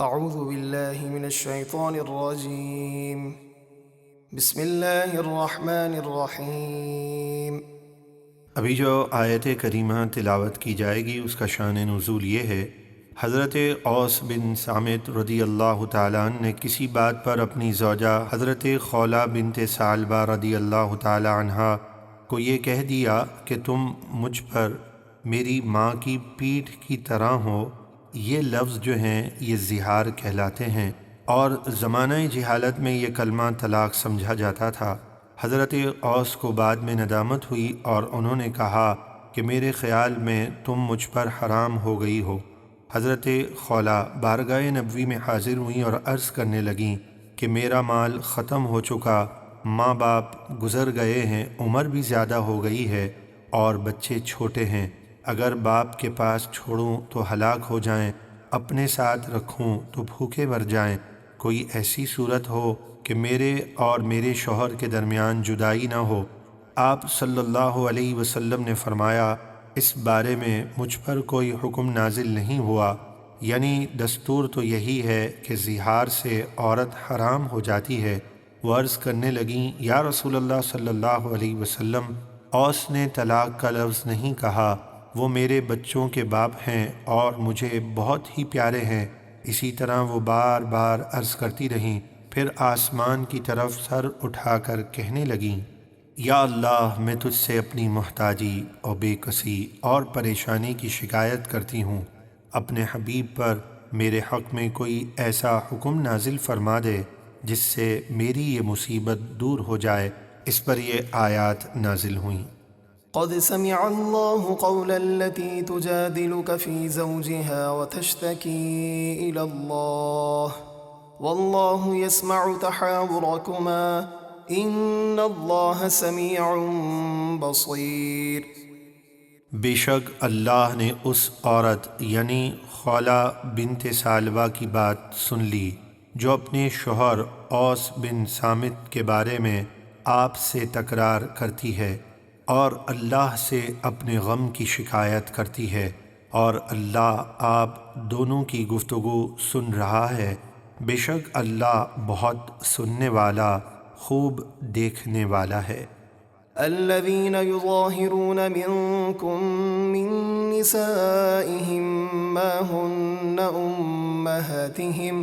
اعوذ باللہ من الشیطان الرجیم بسم اللہ الرحمن الرحیم۔ ابھی جو آیت کریمہ تلاوت کی جائے گی اس کا شان نزول یہ ہے، حضرت اوس بن صامت رضی اللہ تعالیٰ عنہ نے کسی بات پر اپنی زوجہ حضرت خولہ بنت ثعلبہ رضی اللہ تعالیٰ عنہا کو یہ کہہ دیا کہ تم مجھ پر میری ماں کی پیٹھ کی طرح ہو۔ یہ لفظ جو ہیں یہ زہار کہلاتے ہیں، اور زمانہ جہالت میں یہ کلمہ طلاق سمجھا جاتا تھا۔ حضرت اوس کو بعد میں ندامت ہوئی اور انہوں نے کہا کہ میرے خیال میں تم مجھ پر حرام ہو گئی ہو۔ حضرت خولہ بارگاہ نبوی میں حاضر ہوئیں اور عرض کرنے لگیں کہ میرا مال ختم ہو چکا، ماں باپ گزر گئے ہیں، عمر بھی زیادہ ہو گئی ہے اور بچے چھوٹے ہیں، اگر باپ کے پاس چھوڑوں تو ہلاک ہو جائیں، اپنے ساتھ رکھوں تو بھوکے مر جائیں، کوئی ایسی صورت ہو کہ میرے اور میرے شوہر کے درمیان جدائی نہ ہو۔ آپ صلی اللہ علیہ وسلم نے فرمایا، اس بارے میں مجھ پر کوئی حکم نازل نہیں ہوا، یعنی دستور تو یہی ہے کہ زہار سے عورت حرام ہو جاتی ہے۔ وہ عرض کرنے لگیں، یا رسول اللہ صلی اللہ علیہ وسلم، اوس نے طلاق کا لفظ نہیں کہا، وہ میرے بچوں کے باپ ہیں اور مجھے بہت ہی پیارے ہیں۔ اسی طرح وہ بار بار عرض کرتی رہیں، پھر آسمان کی طرف سر اٹھا کر کہنے لگیں، یا اللہ، میں تجھ سے اپنی محتاجی اور بے کسی اور پریشانی کی شکایت کرتی ہوں، اپنے حبیب پر میرے حق میں کوئی ایسا حکم نازل فرما دے جس سے میری یہ مصیبت دور ہو جائے۔ اس پر یہ آیات نازل ہوئیں۔ قد سمع الله قول التي تجادلك في زوجها وتشتكي إلى الله والله يسمع تحاوركما إن الله سميع بصير۔ بے شک اللہ نے اس عورت یعنی خولہ بنت ثعلبہ کی بات سن لی جو اپنے شوہر اوس بن صامت کے بارے میں آپ سے تکرار کرتی ہے، اور اللہ سے اپنے غم کی شکایت کرتی ہے، اور اللہ آپ دونوں کی گفتگو سن رہا ہے۔ بے شک اللہ بہت سننے والا، خوب دیکھنے والا ہے۔ الذين يظاهرون منكم من نسائهم ما هن أمهاتهم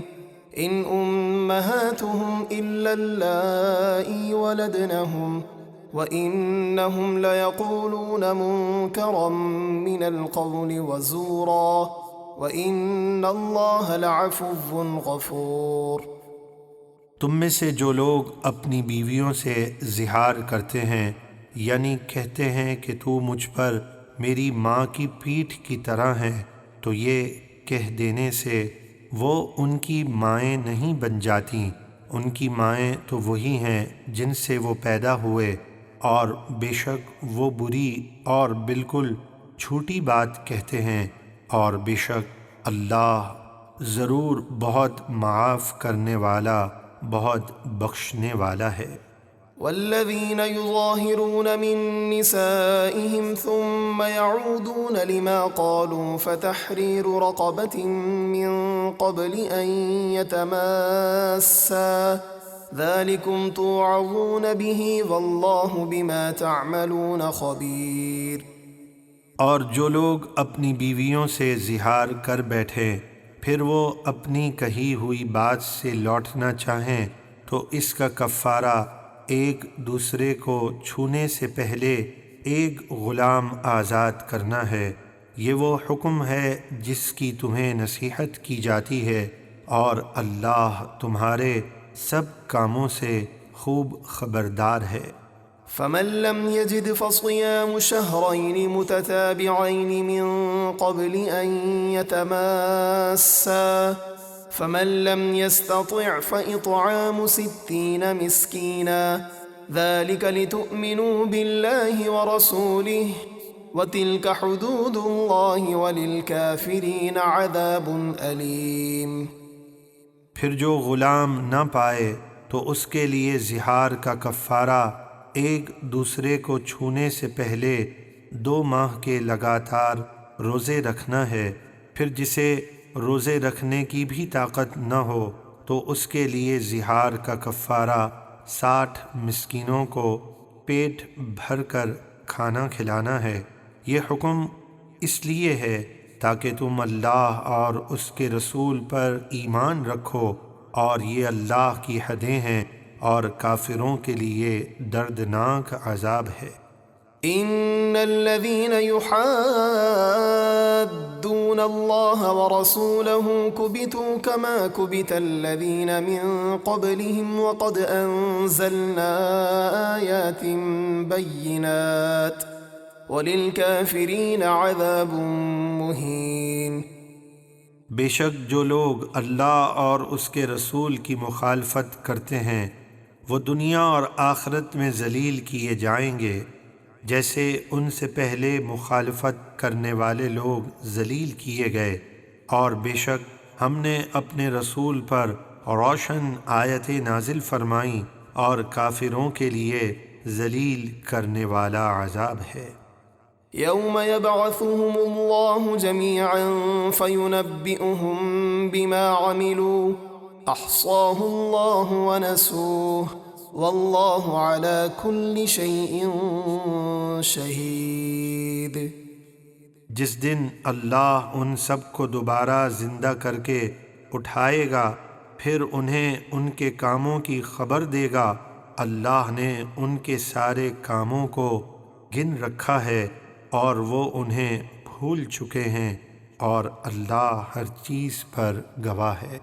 إن أمهاتهم إلا اللائي ولدنهم وَإِنَّهُمْ لَيَقُولُونَ مُنكَرًا مِّنَ الْقَوْلِ وَزُورًا وَإِنَّ اللَّهَ لَعَفُوٌّ غَفُورٌ۔ تم میں سے جو لوگ اپنی بیویوں سے زہار کرتے ہیں، یعنی کہتے ہیں کہ تو مجھ پر میری ماں کی پیٹھ کی طرح ہے، تو یہ کہہ دینے سے وہ ان کی مائیں نہیں بن جاتیں، ان کی مائیں تو وہی ہیں جن سے وہ پیدا ہوئے، اور بے شک وہ بری اور بالکل چھوٹی بات کہتے ہیں، اور بے شک اللہ ضرور بہت معاف کرنے والا، بہت بخشنے والا ہے۔ والذين يظاهرون من نسائهم ثم يعودون لما قالوا فتحرير رقبة من قبل أن يتماسا ذلكم توعظون به والله بما تعملون خبير۔ اور جو لوگ اپنی بیویوں سے زہار کر بیٹھے پھر وہ اپنی کہی ہوئی بات سے لوٹنا چاہیں تو اس کا کفارہ ایک دوسرے کو چھونے سے پہلے ایک غلام آزاد کرنا ہے۔ یہ وہ حکم ہے جس کی تمہیں نصیحت کی جاتی ہے، اور اللہ تمہارے سب کاموں سے خوب خبردار ہے۔ فمن لم يجد فصيام شهرين متتابعين من قبل أن يتماسا فمن لم يستطع فإطعام 60 مسكينا ذلك لتؤمنوا بالله ورسوله وتلك حدود الله وللكافرين عذاب أليم۔ پھر جو غلام نہ پائے تو اس کے لیے زہار کا کفارہ ایک دوسرے کو چھونے سے پہلے 2 ماہ کے لگاتار روزے رکھنا ہے، پھر جسے روزے رکھنے کی بھی طاقت نہ ہو تو اس کے لیے زہار کا کفارہ 60 مسکینوں کو پیٹ بھر کر کھانا کھلانا ہے۔ یہ حکم اس لیے ہے تاکہ تم اللہ اور اس کے رسول پر ایمان رکھو، اور یہ اللہ کی حدیں ہیں اور کافروں کے لیے دردناک عذاب ہے۔ ان الذين يحادون الله ورسوله كبتوا كما كبت الذين من قبلهم وقد انزلنا آيات بينات وللكافرين عذاب مهين۔ بے شک جو لوگ اللہ اور اس کے رسول کی مخالفت کرتے ہیں وہ دنیا اور آخرت میں ذلیل کیے جائیں گے، جیسے ان سے پہلے مخالفت کرنے والے لوگ ذلیل کیے گئے، اور بے شک ہم نے اپنے رسول پر روشن آیتیں نازل فرمائیں اور کافروں کے لیے ذلیل کرنے والا عذاب ہے۔ يوم يبعثهم الله جميعا فينبئهم بما عملوا احصاه الله ونسوه والله على كل شيء شهيد۔ جس دن اللہ ان سب کو دوبارہ زندہ کر کے اٹھائے گا، پھر انہیں ان کے کاموں کی خبر دے گا۔ اللہ نے ان کے سارے کاموں کو گن رکھا ہے اور وہ انہیں بھول چکے ہیں، اور اللہ ہر چیز پر گواہ ہے۔